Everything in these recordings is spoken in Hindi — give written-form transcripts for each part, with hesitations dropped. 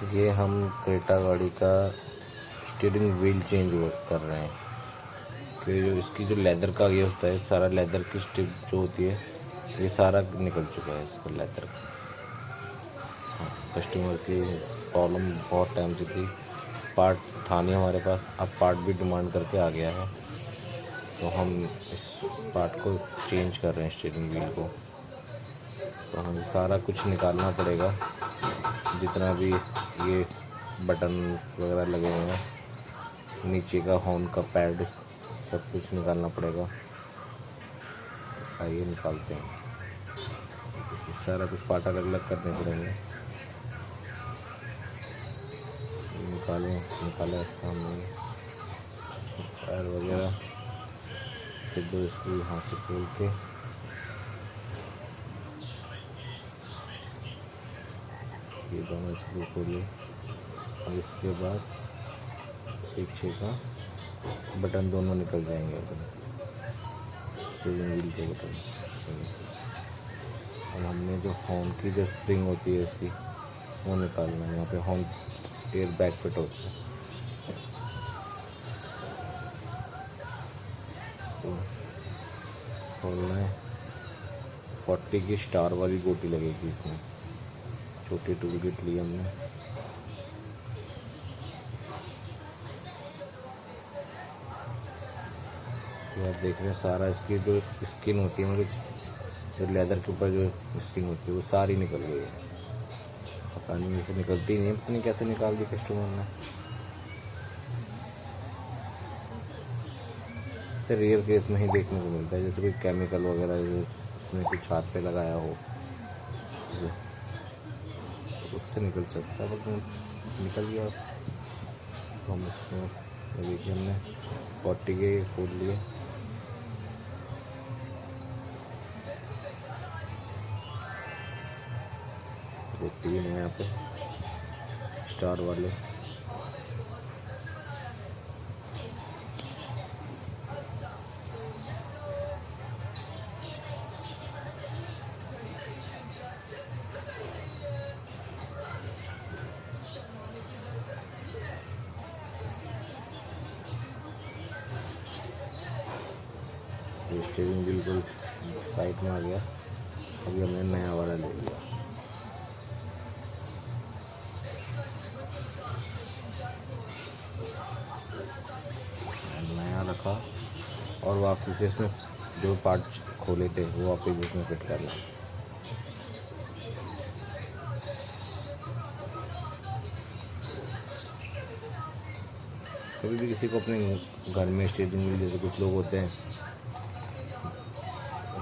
ये हम क्रेटा गाड़ी का स्टीयरिंग व्हील चेंज कर रहे हैं कि जो इसकी जो लेदर का ये होता है, सारा लेदर की स्ट्रिप जो होती है ये सारा निकल चुका है इसका लेदर का। हाँ, कस्टमर की प्रॉब्लम बहुत टाइम से थी, पार्ट था नहीं हमारे पास, अब पार्ट भी डिमांड करके आ गया है, तो हम इस पार्ट को चेंज कर रहे हैं स्टीयरिंग व्हील को। तो हमें सारा कुछ निकालना पड़ेगा, जितना भी ये बटन वगैरह लगे हुए हैं, नीचे का हॉर्न का पैड, सब कुछ निकालना पड़ेगा। आइए निकालते हैं। सारा कुछ पार्ट अलग अलग करने पड़ेंगे। निकाला इसका हमने टायर वगैरह, फिर 2 स्क्रू यहाँ से खोल के ये दोनों स्क्रू खोले, और इसके बाद पीछे का बटन दोनों निकल जाएंगे अपने स्टीयरिंग व्हील के बटन। और हमने जो हॉर्न की जो स्प्रिंग होती है इसकी, वो निकालना है। यहाँ पे हॉर्न एयर बैग फिट होता है, तो खोलना है। 40 की स्टार वाली गोटी लगेगी इसमें, छोटी टूल किट ली हमने। तो आप देख रहे हैं सारा इसकी जो स्किन होती है, मतलब जो लेदर के ऊपर जो स्किन होती है वो सारी निकल गई है। पता नहीं मुझे निकलती नहीं है, पता नहीं कैसे निकाल दी कस्टमर ने। से रेयर केस में ही देखने को मिलता है, जैसे कोई केमिकल वगैरह जो उसमें कुछ हाथ पे लगाया हो तो उससे निकल सकता है, पर निकल गया। तो हम इसको देखिए हमने 40 के खोल लिए। देखते हैं यहाँ पे स्टार वाले स्टीयरिंग बिल्कुल साइड में आ गया। अभी हमने नया वाला ले लिया। नया रखा और वापसी से इसमें जो पार्ट खोले थे वो वापस इसमें फिट करना। कभी भी किसी को अपने घर में स्टीयरिंग व्हील, जैसे कुछ लोग होते हैं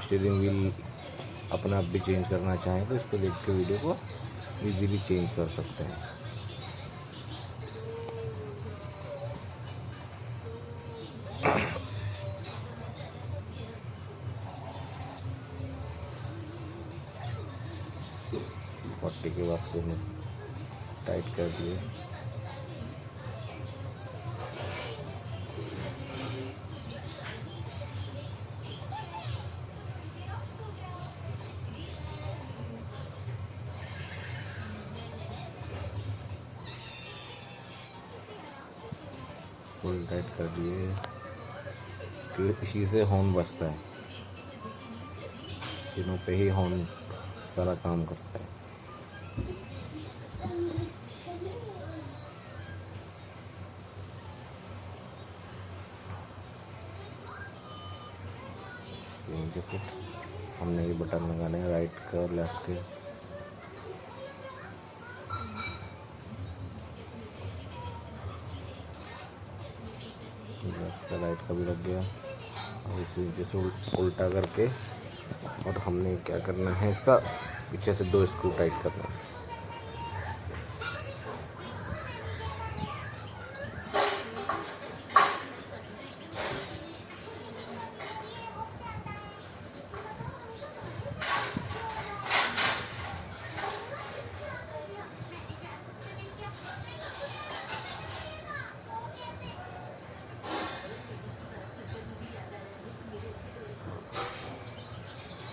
स्टीयरिंग व्हील अपना आप भी चेंज करना चाहें, तो इसको देख के वीडियो को इजीली चेंज कर सकते हैं। फोर्टी के वापसी में टाइट कर दिए। फुल टाइट कर दिए कि इसी से हॉर्न बजता है, तीनों पे ही हॉर्न सारा काम करता है। इनके फिट हमने ये बटन लगाने हैं, राइट का और लेफ्ट के। लेफ्ट का राइट का भी लग गया। और इसी जैसे उल्टा करके, और हमने क्या करना है, इसका पीछे से 2 स्क्रू टाइट करना है।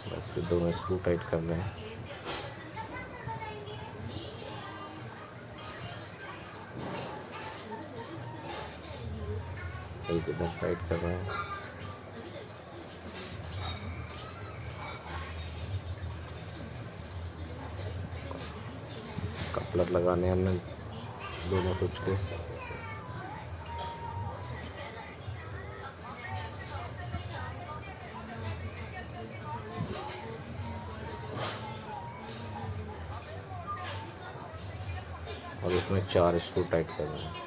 बस फिर दोनों स्क्रू टाइट कर रहे हैं। एक इधर टाइट कर रहे हैं। कपलर लगाने हमने दोनों स्विच के। और इसमें 4 स्क्रू टाइट करना है।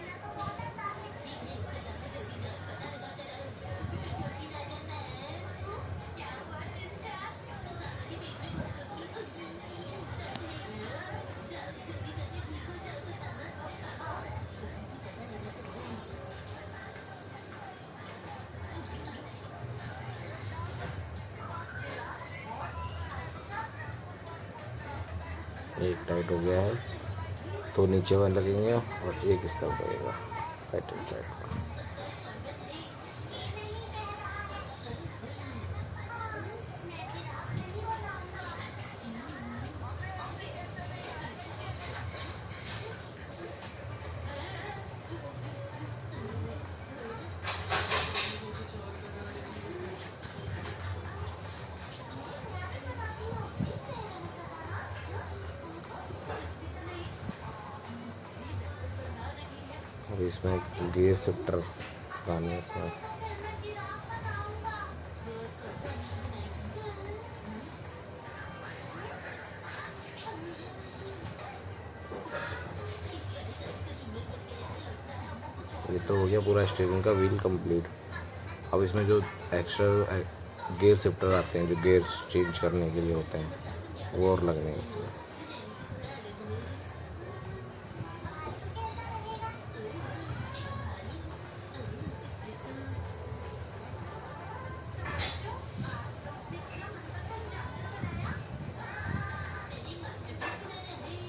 एक टाइट हो गया है, तो नीचे वाले लगेंगे और एक इस तरफ लगेगा राइट हैंड साइड का। और इसमें गियर शिफ्टर लगाने हैं इसमें। ये तो हो गया पूरा स्टीयरिंग का व्हील कंप्लीट। अब इसमें जो एक्स्ट्रा गियर शिफ्टर आते हैं, जो गियर चेंज करने के लिए होते हैं, वो और लगने हैं इसमें।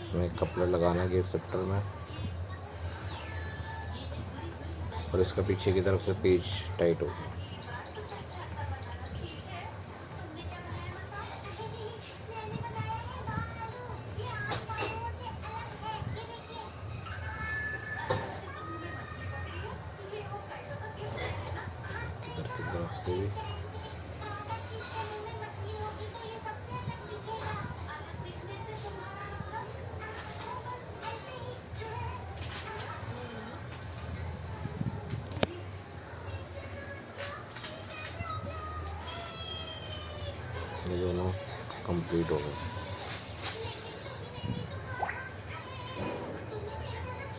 इसमें कपलर लगाना है गियर शिफ्टर में, और इसका पीछे की तरफ से पेच टाइट होगा। किधर की तरफ से भी ये दोनों कंप्लीट हो गए।